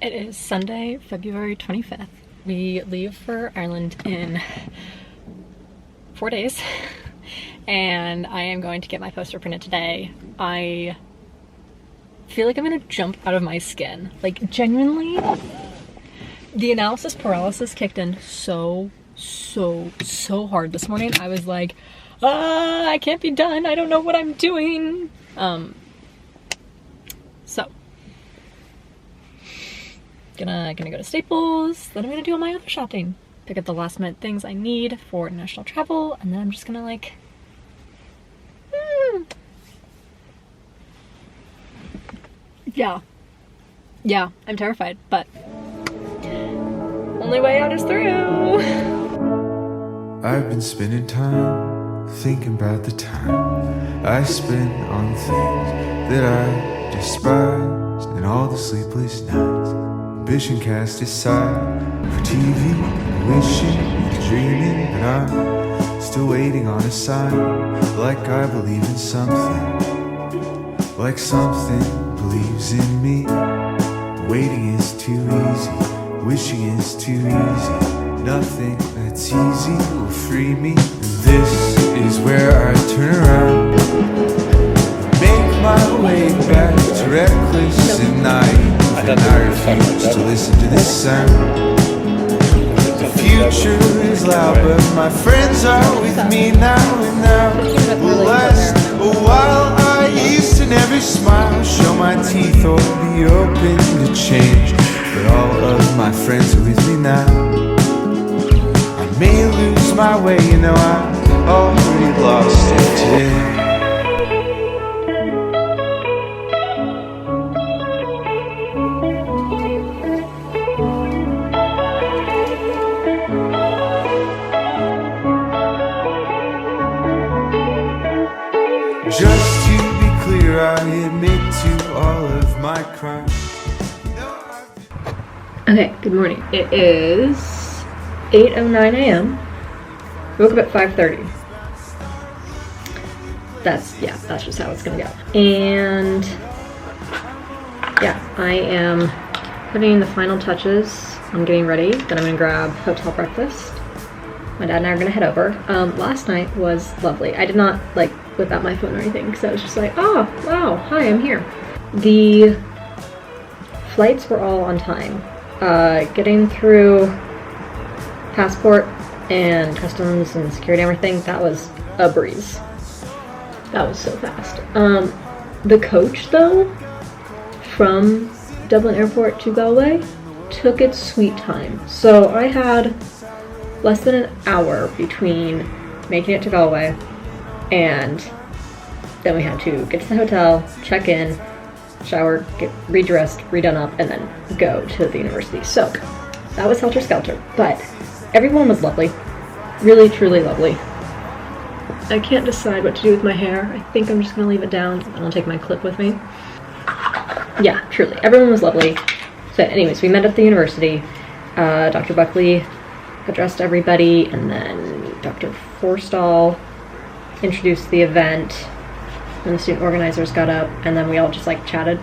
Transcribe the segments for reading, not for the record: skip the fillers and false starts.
It is Sunday, February 25th. We leave for Ireland in 4 days, and I am going to get my poster printed today. I feel like I'm gonna jump out of my skin. Like, genuinely, the analysis paralysis kicked in so hard this morning. I was like, I can't be done. I don't know what I'm doing. So gonna go to Staples, then I'm gonna do all my other shopping. Pick up the last minute things I need for international travel, and then I'm just gonna like, yeah, I'm terrified, but only way out is through. I've been spending time thinking about the time I spent on things that I despised, and all the sleepless nights, ambition cast aside for TV, wishing and dreaming, but I'm still waiting on a sign, like I believe in something, like something believes in me. Waiting is too easy, wishing is too easy. Nothing that's easy will free me. And this is where I turn around, make my way back to reckless and naive. And I refuse to listen to this sound. The future is loud, but my friends are with me now. And now will last a while. I used to never smile, show my teeth or be open to change, but all of my friends are with me now. I may lose my way, you know I already lost it today. Just to be clear, I admit to all of my crimes. Okay, good morning. It is 8:09 a.m. Woke up at 5:30. That's just how it's gonna go. And yeah, I am putting the final touches on getting ready. Then I'm gonna grab hotel breakfast. My dad and I are gonna head over. Last night was lovely. I did not like whip out my phone or anything because I was just like, oh wow, hi, I'm here. The flights were all on time. Getting through passport and customs and security and everything, that was a breeze. That was so fast. The coach though, from Dublin Airport to Galway, took its sweet time. So I had less than an hour between making it to Galway and then we had to get to the hotel, check in, shower, get redressed, redone up, and then go to the university. So that was helter skelter, but everyone was lovely. Really, truly lovely. I can't decide what to do with my hair. I think I'm just gonna leave it down and I'll take my clip with me. Yeah, truly, everyone was lovely. So anyways, we met at the university. Dr. Buckley addressed everybody, and then Dr. Forstall introduced the event, and the student organizers got up, and then we all just like chatted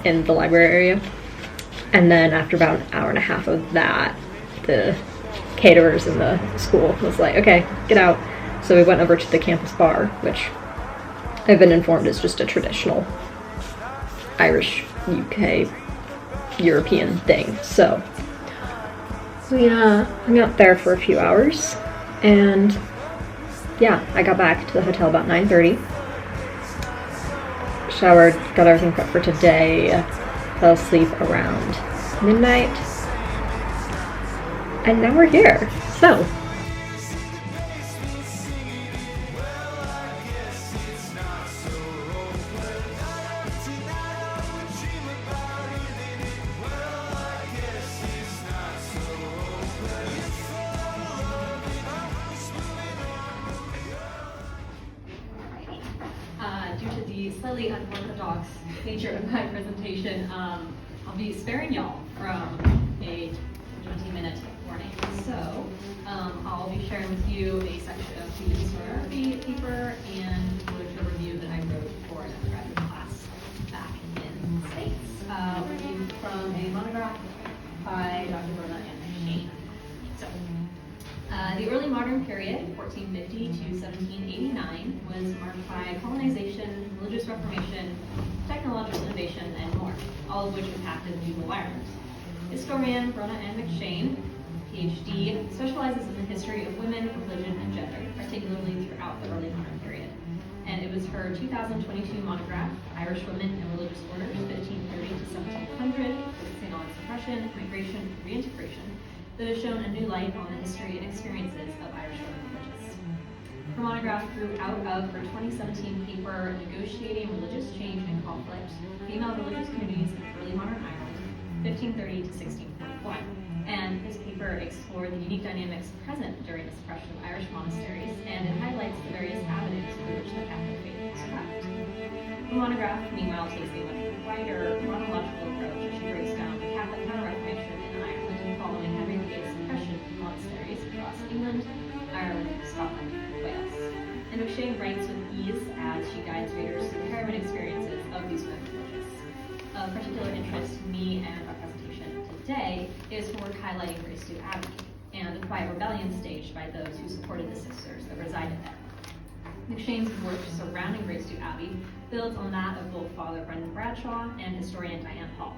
in the library area. And then after about an hour and a half of that, the caterers in the school was like, okay, get out. So we went over to the campus bar, which I've been informed is just a traditional Irish, UK, European thing. So we hung out there for a few hours, and yeah, I got back to the hotel about 9:30. Showered, got everything prepped for today, fell asleep around midnight, and now we're here. So due to the slightly unorthodox nature of my presentation, I'll be sparing y'all from a 20-minute warning. So I'll be sharing with you a section of the historiography paper and literature review that I wrote for an undergraduate class back in the States. Review from from a monograph by Dr. Brona and McShane. So, the early modern period, 1450 to 1789, was marked by colonization, religious reformation, technological innovation, and more, all of which impacted medieval Ireland. Historian Brona and McShane, PhD, specializes in the history of women, religion, and gender, particularly throughout the early modern period. And it was her 2022 monograph, Irish Women and Religious Orders, 1530 to 1700, focusing on suppression, migration, and reintegration, that has shown a new light on the history and experiences of Irish women religious. Her monograph grew out of her 2017 paper, Negotiating Religious Change and Conflict, Female Religious Communities in Early Modern Ireland, 1530 to 1641. And this paper explored the unique dynamics present during the suppression of Irish monasteries, and it highlights the various avenues through which the Catholic faith survived. The monograph, meanwhile, takes a much wider chronological approach as she breaks down the Catholic Counter-Reformation in Ireland following Henry VIII's suppression of monasteries across England, Ireland, Scotland, and Wales. And McShane writes with ease as she guides readers through the harrowing experiences of these women religious. Of particular interest to me and our presentation today is her work highlighting Gracedieu Abbey and the quiet rebellion staged by those who supported the sisters that resided there. McShane's work surrounding Gracedieu Abbey builds on that of both Father Brendan Bradshaw and historian Diane Hall,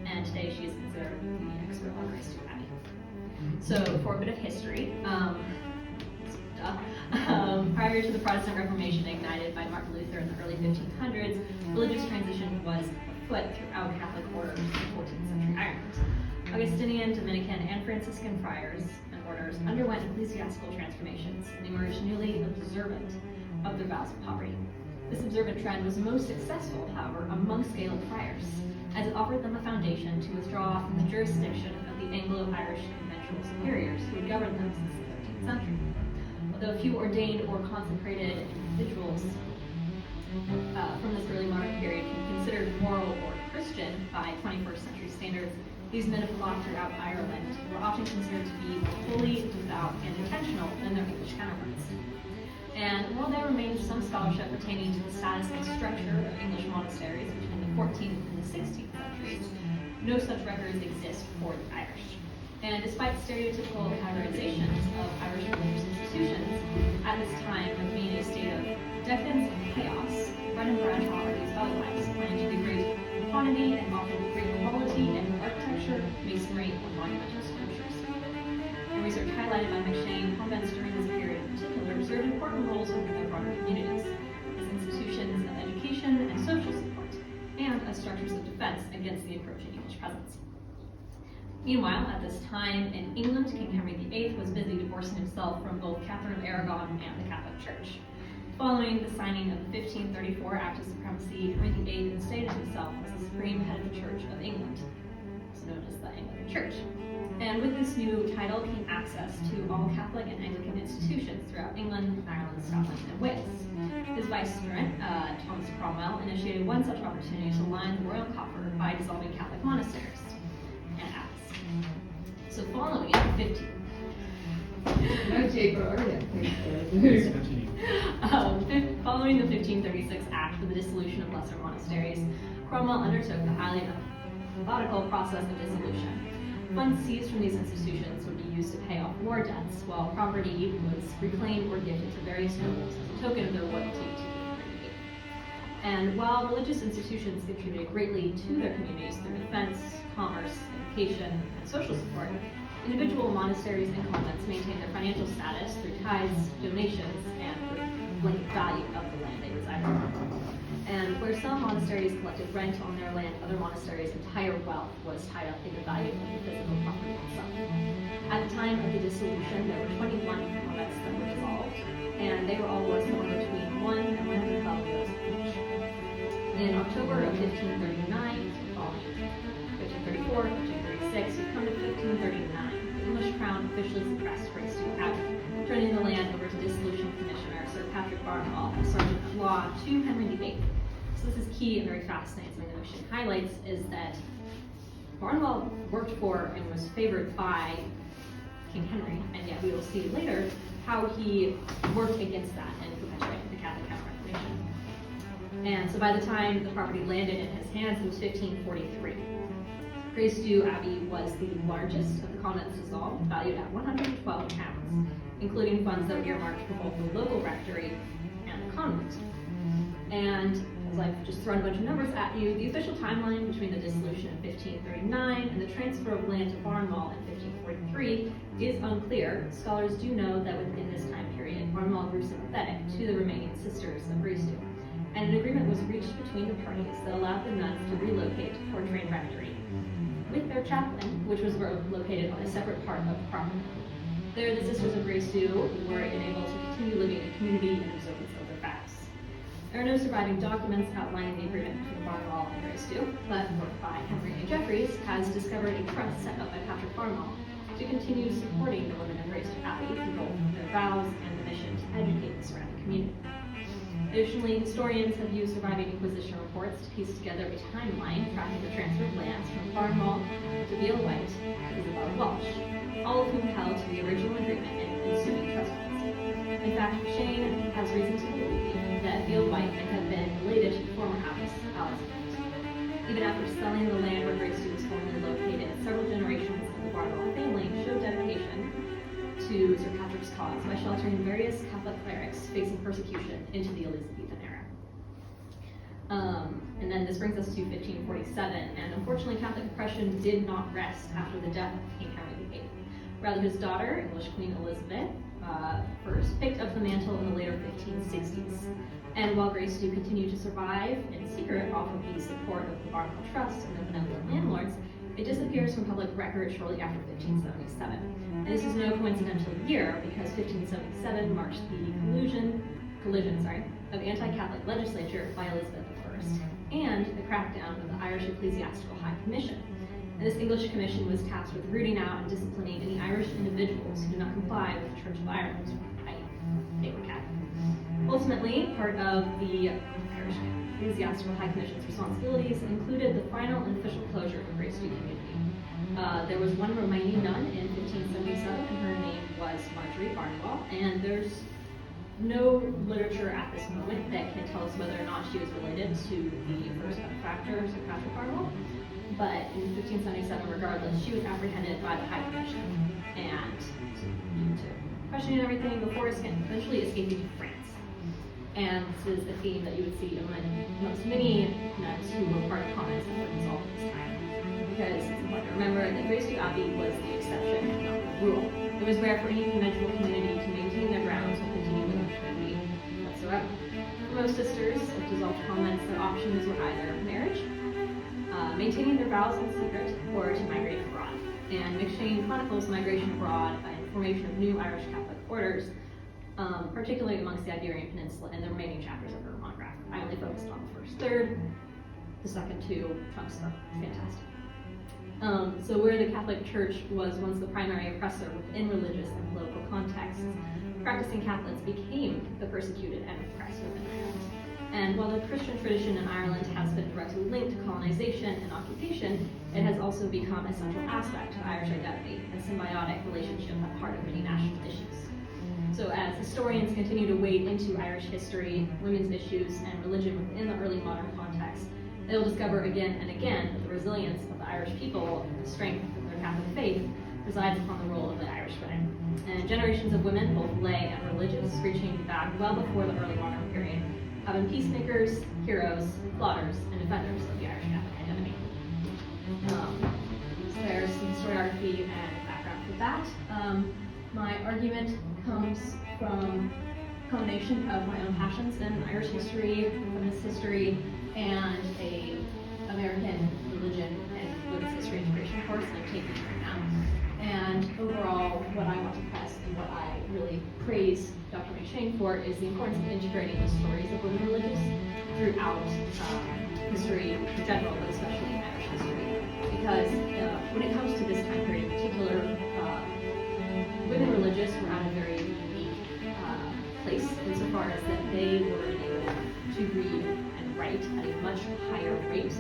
and today she is considered the expert on Gracedieu Abbey. So, for a bit of history, prior to the Protestant Reformation ignited by Martin Luther in the early 1500s, religious transition was afoot throughout Catholic orders in 14th century Ireland. Augustinian, Dominican, and Franciscan friars and orders underwent ecclesiastical transformations and emerged newly observant of their vows of poverty. This observant trend was most successful, however, amongst Gaelic friars, as it offered them a foundation to withdraw from the jurisdiction of the Anglo-Irish conventual superiors who had governed them since the 13th century. Although few ordained or consecrated individuals from this early modern period can be considered moral or Christian by 21st century standards, these men of flock throughout Ireland were often considered to be more holy, devout, and intentional than their English counterparts. And while there remains some scholarship pertaining to the status and structure of English monasteries between the 14th and the 16th centuries, no such records exist for the Irish. And despite stereotypical categorizations of Irish religious institutions, at this time of being a state of decadence and chaos, Brendan Bradshaw argues otherwise, pointing to the great quantity and often great quality in architecture, masonry, and monumental sculptures. And research highlighted by McShane, convents during this period in particular served important roles within their broader communities, as institutions of education and social support, and as structures of defense against the encroaching English presence. Meanwhile, at this time in England, King Henry VIII was busy divorcing himself from both Catherine of Aragon and the Catholic Church. Following the signing of the 1534 Act of Supremacy, Henry VIII instated himself as the supreme head of the Church of England, also known as the Anglican Church. And with this new title came access to all Catholic and Anglican institutions throughout England, Ireland, Scotland, and Wales. His vicegerent, Thomas Cromwell, initiated one such opportunity to line the royal coffer by dissolving Catholic monasteries and abbeys. So following it, following the 1536 Act for the dissolution of lesser monasteries, Cromwell undertook the highly methodical process of dissolution. Funds seized from these institutions would be used to pay off war debts, while property was reclaimed or gifted to various nobles as a token of their loyalty to King Henry VIII. And while religious institutions contributed greatly to their communities through defense, commerce, education, and social support, individual monasteries and convents maintained their financial status through tithes, donations, and the value of the land they resided on. And where some monasteries collected rent on their land, other monasteries' entire wealth was tied up in the value of the physical property itself. At the time of the dissolution, there were 21 convents that were dissolved, and they were all worth somewhere between 1 and 112 euros each. In October of 1539, following 1534, 1536, we come to 1539. The English Crown officially suppressed Gracedieu Abbey, turning the land over to Dissolution Commissioner Sir Patrick Barnwell, a sergeant of law to Henry VIII. So this is key and very fascinating. Something that McShane highlights is that Barnwell worked for and was favored by King Henry, and yet we will see later how he worked against that and perpetuated the Catholic Counter-Reformation. And so by the time the property landed in his hands, it was 1543. Greystew Abbey was the largest of the convents dissolved, valued at 112 pounds, including funds that were earmarked for both the local rectory and the convent. And as I've just thrown a bunch of numbers at you, the official timeline between the dissolution in 1539 and the transfer of land to Barnwell in 1543 is unclear. Scholars do know that within this time period, Barnwell grew sympathetic to the remaining sisters of Greystew, and an agreement was reached between the parties that allowed the nuns to relocate to Portrane Rectory with their chaplain, which was located on a separate part of the property. There, the sisters of Greystew were enabled to continue living in community and observance of their vows. There are no surviving documents outlining the agreement between Barnwell and Greystew, but work by Henry A. Jeffreys has discovered a trust set up by Patrick Barnwell to continue supporting the women of Greystew Abbey through both their vows and the mission to educate the surrounding community. Additionally, historians have used surviving Inquisition reports to piece together a timeline tracking the transfer of lands from Barnwell to Beale White to Isabella Welsh, all of whom held to the original agreement and ensuing trust policy. In fact, Shane has reason to believe that Beale White may have been related to the former abbess, Alice. Even after selling the land where Greystew was formerly located, several generations of the Barnwell family showed dedication to Sir Patrick's cause by sheltering various Catholic clerics facing persecution into the Elizabethan era. And then this brings us to 1547, and unfortunately Catholic oppression did not rest after the death of King Henry VIII. Rather, his daughter, English Queen Elizabeth I, picked up the mantle in the later 1560s. And while Greystew continued to survive in secret off of the support of the Barnwell Trust and the benevolent landlords, it disappears from public record shortly after 1577. And this is no coincidental year, because 1577 marks the collision of anti-Catholic legislature by Elizabeth I and the crackdown of the Irish Ecclesiastical High Commission. And this English commission was tasked with rooting out and disciplining any Irish individuals who did not comply with the Church of Ireland's right. They were Catholic. Ultimately, part of the Irish Ecclesiastical High Commission's responsibilities included the final and official closure of the Greystew community. There was one remaining nun in 1577, and her name was Marjorie Barnwell, and there's no literature at this moment that can tell us whether or not she was related to the first benefactor, Sir Patrick Barnwell. But in 1577, regardless, she was apprehended by the High Commission and to questioning everything before eventually escaping to France. And this is a theme that you would see amongst many nuns who were part of convents that were dissolved at this time. Because it's important to remember that Greystew Abbey was the exception, not the rule. It was rare for any conventual community to maintain their grounds and continue with the community whatsoever. For most sisters of dissolved convents, their options were either marriage, maintaining their vows in secret, or to migrate abroad. And McShane chronicles migration abroad and formation of new Irish Catholic orders, particularly amongst the Iberian Peninsula, in the remaining chapters of her monograph. I only focused on the first third. The second two chunks are fantastic. So where the Catholic Church was once the primary oppressor within religious and political contexts, practicing Catholics became the persecuted and oppressed within Ireland. And while the Christian tradition in Ireland has been directly linked to colonization and occupation, it has also become a central aspect of Irish identity and symbiotic relationship at heart of many national issues. So as historians continue to wade into Irish history, women's issues, and religion within the early modern context, they will discover again and again that the resilience of the Irish people and the strength of their Catholic faith resides upon the role of the Irish women. And generations of women, both lay and religious, reaching back well before the early modern period, have been peacemakers, heroes, plotters, and defenders of the Irish Catholic identity. So there's some historiography and background for that. My argument comes from a combination of my own passions in Irish history, feminist history, and a American religion and women's history integration course that I'm taking right now. And overall, what I want to press and what I really praise Dr. McShane for is the importance of integrating the stories of women religious throughout history in general, but especially in Irish history. Because when it comes to this time period in particular, women religious were at a very unique place insofar as that they were able to read and write at a much higher rate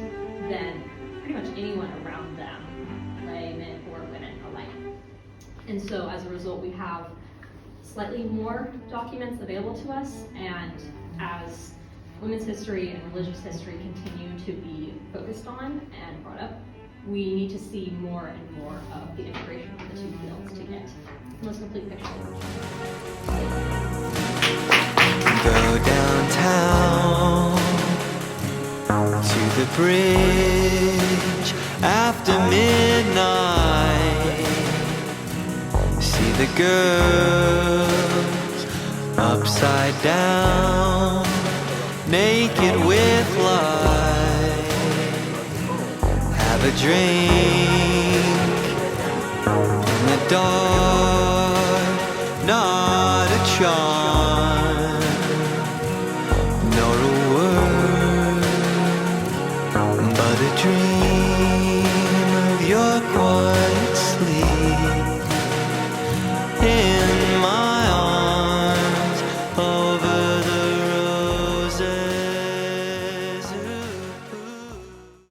than pretty much anyone around them, laymen or women alike. And so as a result, we have slightly more documents available to us, and as women's history and religious history continue to be focused on and brought up we need to see more and more of the integration of the two fields to get the most complete picture. Go downtown to the bridge after midnight. See the girls upside down, naked with light. Have a drink in the dark, not a charm, nor a word, but a dream of your quiet.